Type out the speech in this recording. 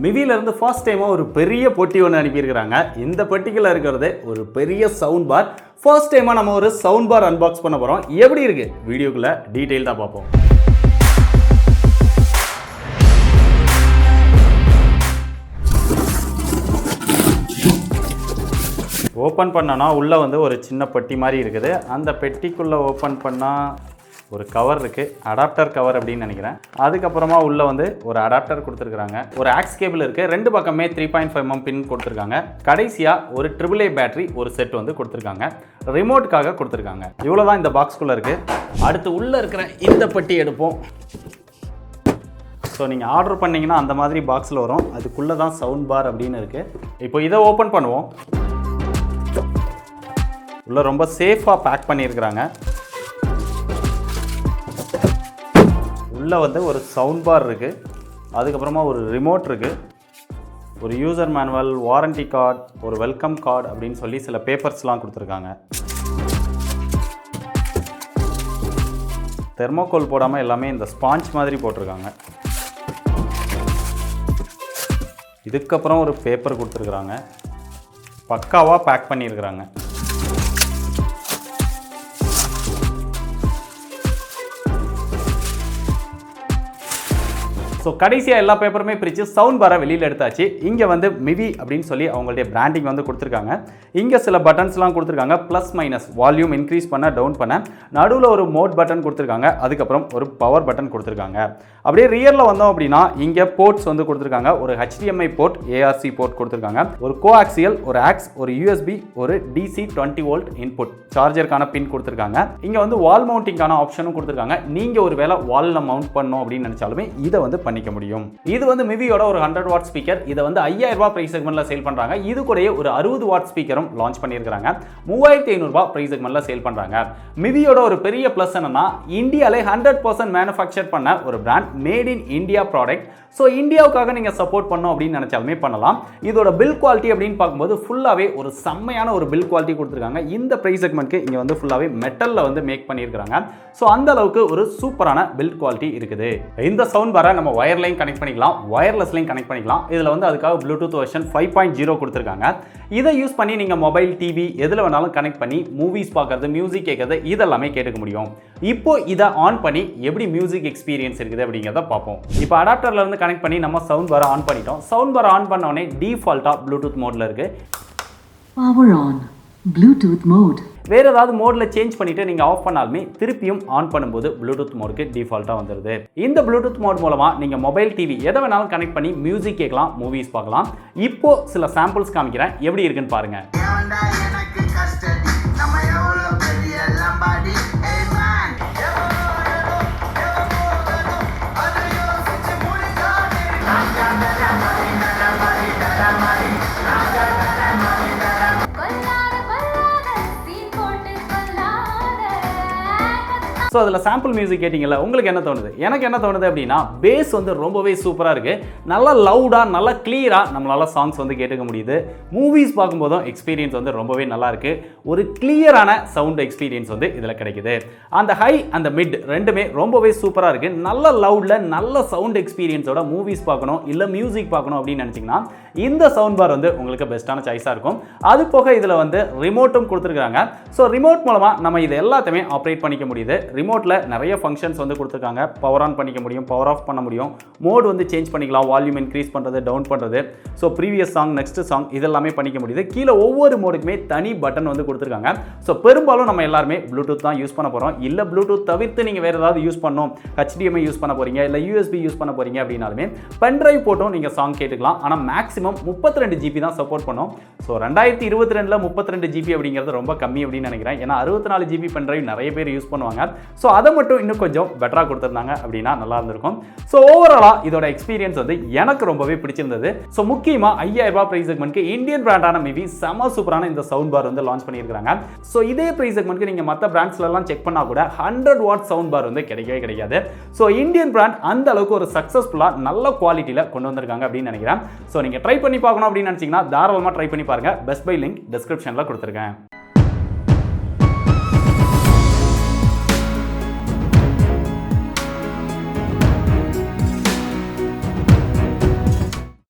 மிவில இருந்து ஃபர்ஸ்ட் டைமா ஒரு பெரிய பொட்டி ஒன்று அனுப்பியிருக்கிறாங்க. இந்த பெட்டிக்குள்ள இருக்கிறது ஒரு பெரிய சவுண்ட் பார். ஃபர்ஸ்ட் டைமா நம்ம ஒரு சவுண்ட் பார் அன்பாக்ஸ் பண்ண போறோம். எப்படி இருக்கு வீடியோக்குள்ள டீடைல் தான் பார்ப்போம். ஓப்பன் பண்ணனா உள்ள வந்து ஒரு சின்ன பெட்டி மாதிரி இருக்குது. அந்த பெட்டிக்குள்ள ஓப்பன் பண்ணா ஒரு கவர் இருக்குது, அடாப்டர் கவர் அப்படின்னு நினைக்கிறேன். அதுக்கப்புறமா உள்ளே வந்து ஒரு அடாப்டர் கொடுத்துருக்காங்க, ஒரு ஆக்ஸ் கேபிள் இருக்குது, ரெண்டு பக்கமே 3.5mm பின் கொடுத்துருக்காங்க. கடைசியாக ஒரு AAA பேட்டரி ஒரு செட் வந்து கொடுத்துருக்காங்க, ரிமோட்டுக்காக கொடுத்துருக்காங்க. இவ்வளோ தான் இந்த பாக்ஸ்குள்ளே இருக்குது. அடுத்து உள்ளே இருக்கிற இந்த பெட்டி எடுப்போம். ஸோ நீங்கள் ஆர்டர் பண்ணிங்கன்னா அந்த மாதிரி பாக்ஸில் வரும். அதுக்குள்ளே தான் சவுண்ட் பார் அப்படின்னு இருக்குது. இப்போ இதை ஓப்பன் பண்ணுவோம். உள்ளே ரொம்ப சேஃபாக பேக் பண்ணியிருக்கிறாங்க. உள்ளே வந்து ஒரு சவுண்ட் பார் இருக்குது, அதுக்கப்புறமா ஒரு ரிமோட் இருக்குது, ஒரு யூசர் மேனுவல், வாரண்டி கார்டு, ஒரு வெல்கம் கார்டு அப்படின்னு சொல்லி சில பேப்பர்ஸ்லாம் கொடுத்துருக்காங்க. தெர்மோகோல் போடாமல் எல்லாமே இந்த ஸ்பாஞ்ச் மாதிரி போட்டிருக்காங்க. இதுக்கப்புறம் ஒரு பேப்பர் கொடுத்துருக்குறாங்க. பக்காவாக பேக் பண்ணியிருக்கிறாங்க. ஸோ கடைசியாக எல்லா பேப்பருமே பிரித்து சவுண்ட் பாரை வெளியில் எடுத்தாச்சு. இங்கே வந்து மிவி அப்படின்னு சொல்லி அவங்களுடைய பிராண்டிங் வந்து கொடுத்துருக்காங்க. இங்கே சில பட்டன்ஸ்லாம் கொடுத்துருக்காங்க, ப்ளஸ் மைனஸ், வால்யூம் இன்க்ரீஸ் பண்ண டவுன் பண்ண. நடுவில் ஒரு மோட் பட்டன் கொடுத்துருக்காங்க, அதுக்கப்புறம் ஒரு பவர் பட்டன் கொடுத்துருக்காங்க. அப்படியே ரியரில் வந்தோம் அப்படின்னா இங்கே போர்ட்ஸ் வந்து கொடுத்துருக்காங்க. ஒரு HDMI போர்ட், ARC போர்ட் கொடுத்துருக்காங்க, ஒரு கோஆக்சியல், ஒரு ஆக்ஸ், ஒரு USB, ஒரு DC 20V இன்புட் சார்ஜருக்கான பின் கொடுத்துருக்காங்க. இங்கே வந்து வால் மவுண்டிங்கான ஆப்ஷனும் கொடுத்துருக்காங்க. நீங்கள் ஒரு வேளை வாலில் மவுண்ட் பண்ணணும் அப்படின்னு நினச்சாலுமே இதை வந்து பண்ணிக்க முடியும். இது வந்து மிவியோட ஒரு 100 வாட் ஸ்பீக்கர். இதை வந்து 5000 ரூபாய் பிரைஸ் செக்மெண்ட்ல சேல் பண்றாங்க. இது கூடயே ஒரு 60 வாட் ஸ்பீக்கரும் லான்ச் பண்ணியிருக்காங்க. 3500 ரூபாய் பிரைஸ் செக்மெண்ட்ல சேல் பண்றாங்க. மிவியோட ஒரு பெரிய பிளஸ் என்னன்னா, இந்தியாவிலே 100% மேனுஃபேக்சர் பண்ண ஒரு brand, made in India product. So இந்தியாவுக்காக நீங்கள் சப்போர்ட் பண்ணணும் அப்படின்னு நினச்சாலுமே பண்ணலாம். இதோட பில் குவாலிட்டி அப்படின்னு பார்க்கும்போது ஃபுல்லாகவே ஒரு செம்மையான ஒரு பில் குவாலிட்டி கொடுத்துருக்காங்க. இந்த ப்ரைஸ் செக்மெண்ட்க்கு இங்கே வந்து ஃபுல்லாகவே மெட்டலில் வந்து மேக் பண்ணியிருக்காங்க. ஸோ அந்த அளவுக்கு ஒரு சூப்பரான பில் குவாலிட்டி இருக்குது. இந்த சவுண்ட் பாரை நம்ம வயர்லையும் கனெக்ட் பண்ணிக்கலாம், வயர்லெஸ்லையும் கனெக்ட் பண்ணிக்கலாம். இதில் வந்து அதுக்காக ப்ளூடூத் வெர்ஷன் 5.0 கொடுத்துருக்காங்க. இதை யூஸ் பண்ணி நீங்கள் மொபைல், டிவி எதில் வேணாலும் கனெக்ட் பண்ணி மூவிஸ் பார்க்கறது, மியூசிக் கேட்கறது இதெல்லாமே கேட்டுக்க முடியும். இப்போ இதை ஆன் பண்ணி எப்படி மியூசிக் எக்ஸ்பீரியன்ஸ் இருக்குது அப்படிங்கிறத பார்ப்போம். இப்போ அடாப்டர்ல இருந்து கனெக்ட் பண்ணி நம்ம சவுண்ட் பாரை ஆன் பண்ணிட்டோம். சவுண்ட் பாரை ஆன் பண்ண உடனே டிஃபால்ட்டாக ப்ளூடூத் மோட்ல இருக்கு. Power on, Bluetooth mode. வேறு ஏதாவது மோடில் சேஞ்ச் பண்ணிவிட்டு நீங்கள் ஆஃப் பண்ணாலுமே திருப்பியும் ஆன் பண்ணும்போது ப்ளூடூத் மோடுக்கு டிஃபால்ட்டாக வந்துடுது. இந்த ப்ளூடூத் மோட் மூலமாக நீங்கள் மொபைல், டிவி எதை வேணாலும் கனெக்ட் பண்ணி மியூசிக் கேட்கலாம், மூவிஸ் பார்க்கலாம். இப்போ சில சாம்பிள்ஸ் காமிக்கிறேன், எப்படி இருக்குன்னு பாருங்க. ஸோ அதில் சாம்பிள் மியூசிக் கேட்டிங்கல்ல, உங்களுக்கு என்ன தோணுது? எனக்கு என்ன தோணுது அப்படின்னா, பேஸ் வந்து ரொம்பவே சூப்பராக இருக்குது. நல்லா லவுடாக, நல்லா கிளியராக நம்மளால் சாங்ஸ் வந்து கேட்டுக்க முடியுது. மூவிஸ் பார்க்கும்போதும் எக்ஸ்பீரியன்ஸ் வந்து ரொம்பவே நல்லா இருக்குது. ஒரு கிளியரான சவுண்ட் எக்ஸ்பீரியன்ஸ் வந்து இதில் கிடைக்குது. அந்த ஹை, அந்த மிட் ரெண்டுமே ரொம்பவே சூப்பராக இருக்குது. நல்ல லவுடில் நல்ல சவுண்ட் எக்ஸ்பீரியன்ஸோட மூவிஸ் பார்க்கணும், இல்லை மியூசிக் பார்க்கணும் அப்படின்னு நினச்சிங்கன்னா இந்த சவுண்ட் பார் வந்து உங்களுக்கு பெஸ்ட்டான சாய்ஸாக இருக்கும். அது போக இதில் வந்து ரிமோட்டும் கொடுத்துருக்காங்க. ஸோ ரிமோட் மூலமாக நம்ம இது எல்லாத்தையுமே ஆப்ரேட் பண்ணிக்க முடியுது. ரிமோட்டில் நிறைய ஃபங்க்ஷன்ஸ் வந்து கொடுத்துருக்காங்க. பவர் ஆன் பண்ணிக்க முடியும், பவர் ஆஃப் பண்ண முடியும், மோட் வந்து சேஞ்ச் பண்ணிக்கலாம், வால்யூம் இன்க்ரீஸ் பண்ணுறது, டவுன் பண்ணுறது. So previous song, next song இதெல்லாமே பண்ணிக்க முடியுது. கீழே ஒவ்வொரு மோடுக்குமே தனி பட்டன் வந்து கொடுத்துருக்காங்க. ஸோ பெரும்பாலும் நம்ம எல்லாருமே ப்ளூடூத் தான் யூஸ் பண்ண போகிறோம். இல்லை ப்ளூடூத் தவிர்த்து நீங்கள் வேறு ஏதாவது யூஸ் பண்ணணும், HDMI யூஸ் பண்ண போகிறீங்க, இல்லை USB யூஸ் பண்ண போகிறீங்க அப்படின்னாலுமே பென்ட்ரைவ் போட்டும் நீங்கள் சாங் கேட்டுக்கலாம். ஆனால் மேக்ஸிமம் 32 GB தான் சப்போர்ட் பண்ணும். ஸோ 2022 32 GB அப்படிங்கிறது ரொம்ப கம்மி அப்படின்னு நினைக்கிறேன். ஏன்னா 64 GB பென்ட்ரைவ் நிறைய பேர் யூஸ் பண்ணுவாங்க. ஸோ அதை மட்டும் இன்னும் கொஞ்சம் பெட்டராக கொடுத்துருந்தாங்க அப்படின்னா நல்லா இருந்திருக்கும். ஸோ ஓவராலாக இதோட எக்ஸ்பீரியன்ஸ் வந்து எனக்கு ரொம்பவே பிடிச்சிருந்தது. ஸோ முக்கியமாக 5000 ரூபாய் பிரைஸ் செக்மெண்ட்க்கு இந்தியன் பிராண்டான மிவி செம சூப்பரான இந்த சவுண்ட் பார் வந்து லான்ச் பண்ணியிருக்காங்க. ஸோ இதே பிரைஸ் செக்மெண்ட்க்கு நீங்கள் மற்ற பிராண்ட்ஸ்லாம் செக் பண்ணால் கூட 100 வாட் சவுண்ட் பார் வந்து கிடைக்கவே கிடைக்காது. ஸோ இந்தியன் பிராண்ட் அந்த அளவுக்கு ஒரு சக்ஸஸ்ஃபுல்லாக நல்ல குவாலிட்டியில் கொண்டு வந்திருக்காங்க அப்படின்னு நினைக்கிறேன். ஸோ நீங்கள் ட்ரை பண்ணி பார்க்கணும் அப்படின்னு நினச்சிங்கன்னா தாராளமாக ட்ரை பண்ணி பாருங்கள். பெஸ்ட் பை லிங்க் டிஸ்கிரிப்ஷனில் கொடுத்துருக்கேன்.